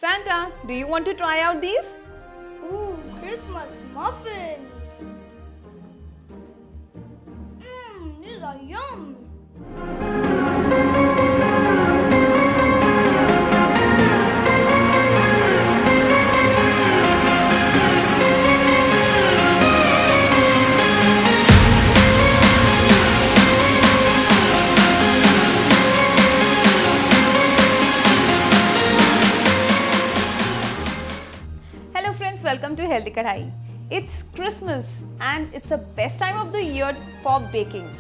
Santa, do you want to try out these? Ooh, Christmas muffins! These are yum! Hello friends, welcome to Healthy Kadhai. It's Christmas and it's the best time of the year for baking.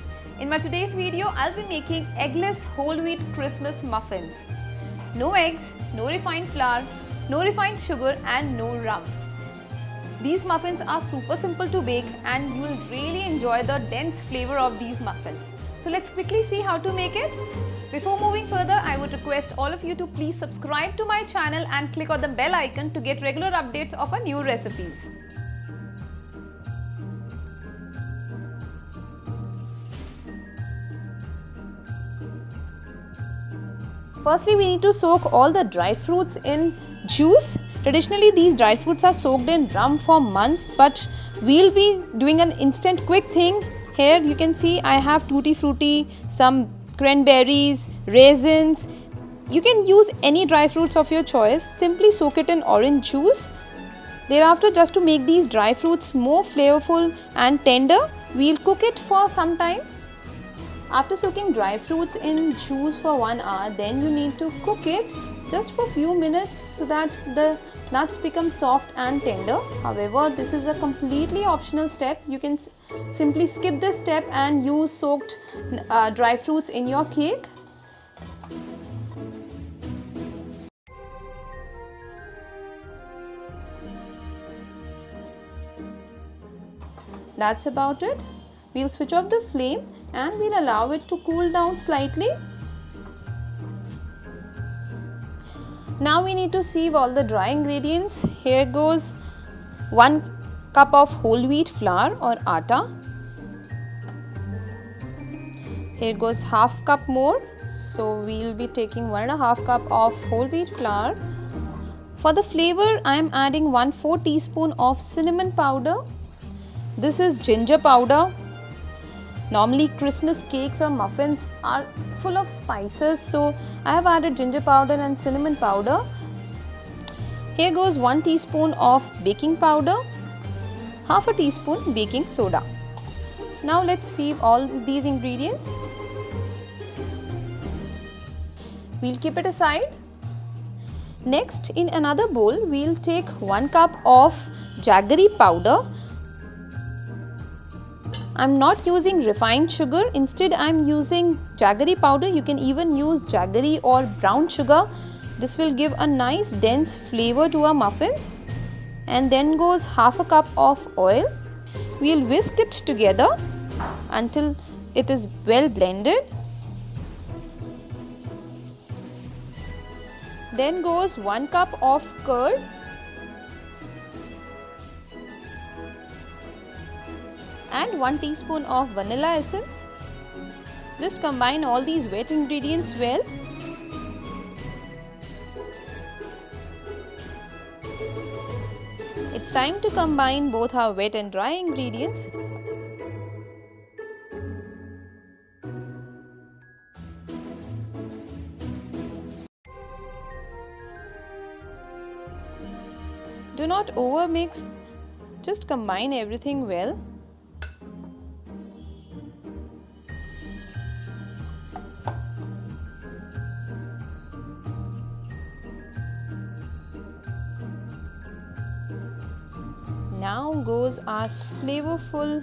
In my today's video, I'll be making eggless whole wheat Christmas muffins. No eggs, no refined flour, no refined sugar and no rum. These muffins are super simple to bake and you will really enjoy the dense flavor of these muffins. So let's quickly see how to make it. Before moving further, I would request all of you to please subscribe to my channel and click on the bell icon to get regular updates of our new recipes. Firstly, we need to soak all the dry fruits in juice. Traditionally, these dry fruits are soaked in rum for months, but we'll be doing an instant quick thing. Here you can see I have tutti frutti, some cranberries, raisins. You can use any dry fruits of your choice. Simply soak it in orange juice. Thereafter, just to make these dry fruits more flavorful and tender, we'll cook it for some time. After soaking dry fruits in juice for 1 hour, then you need to cook it just for few minutes so that the nuts become soft and tender. However, this is a completely optional step. You can simply skip this step and use soaked dry fruits in your cake. That's about it. We'll switch off the flame and we'll allow it to cool down slightly. Now we need to sieve all the dry ingredients. Here goes 1 cup of whole wheat flour or atta. Here goes half cup more. So we'll be taking 1.5 cup of whole wheat flour. For the flavor, I am adding 1/4 teaspoon of cinnamon powder. This is ginger powder. Normally Christmas cakes or muffins are full of spices, so I have added ginger powder and cinnamon powder. Here goes 1 teaspoon of baking powder, half a teaspoon baking soda. Now let's sieve all these ingredients. We'll keep it aside. Next, in another bowl, we'll take 1 cup of jaggery powder. I'm not using refined sugar, instead I'm using jaggery powder. You can even use jaggery or brown sugar. This will give a nice dense flavor to our muffins. And then goes half a cup of oil. We'll whisk it together until it is well blended. Then goes 1 cup of curd. And 1 teaspoon of vanilla essence. Just combine all these wet ingredients well. It's time to combine both our wet and dry ingredients. Do not overmix, just combine everything well. Now goes our flavorful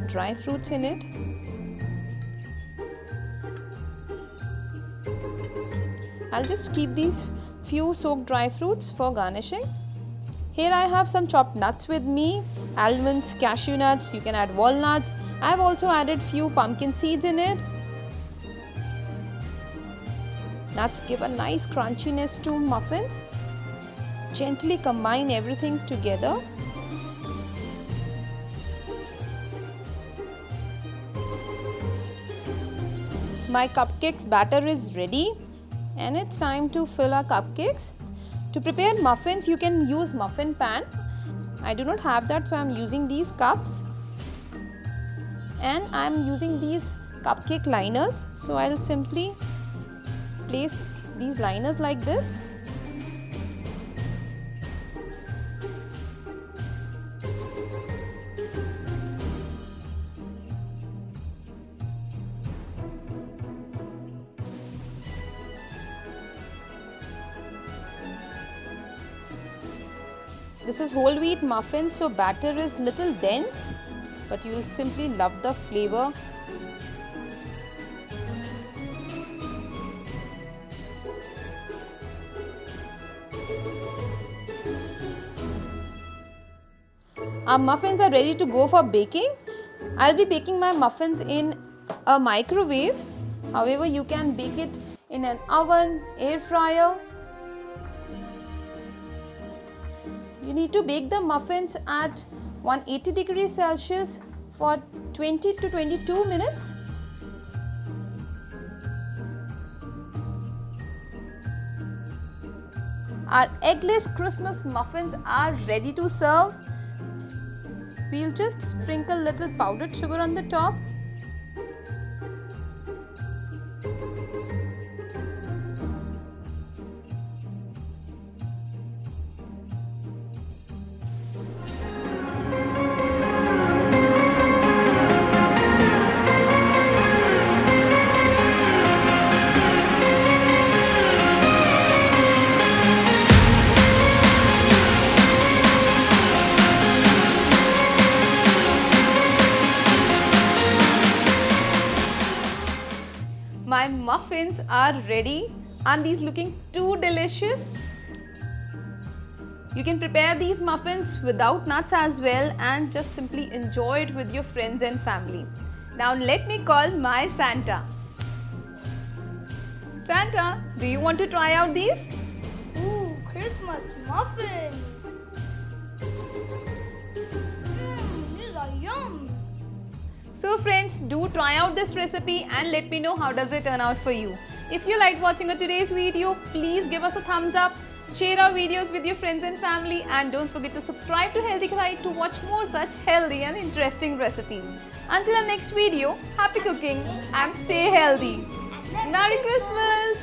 dry fruits in it. I'll just keep these few soaked dry fruits for garnishing. Here I have some chopped nuts with me, almonds, cashew nuts, you can add walnuts. I have also added few pumpkin seeds in it. Nuts give a nice crunchiness to muffins. Gently combine everything together. My cupcakes batter is ready and it's time to fill our cupcakes. To prepare muffins, you can use muffin pan. I do not have that, so I am using these cups. And I am using these cupcake liners. So I'll simply place these liners like this. This is whole wheat muffin, so batter is little dense, but you will simply love the flavor. Our muffins are ready to go for baking. I'll be baking my muffins in a microwave. However, you can bake it in an oven, air fryer. You need to bake the muffins at 180 degrees Celsius for 20 to 22 minutes. Our eggless Christmas muffins are ready to serve. We'll just sprinkle little powdered sugar on the top. My muffins are ready. Aren't these looking too delicious? You can prepare these muffins without nuts as well and just simply enjoy it with your friends and family. Now let me call my Santa. Santa, do you want to try out these? Ooh, Christmas muffins. These are yum. So friends, do try out this recipe and let me know how does it turn out for you. If you liked watching today's video, please give us a thumbs up, share our videos with your friends and family, and don't forget to subscribe to Healthy Guide to watch more such healthy and interesting recipes. Until our next video, happy cooking and stay healthy. Merry Christmas!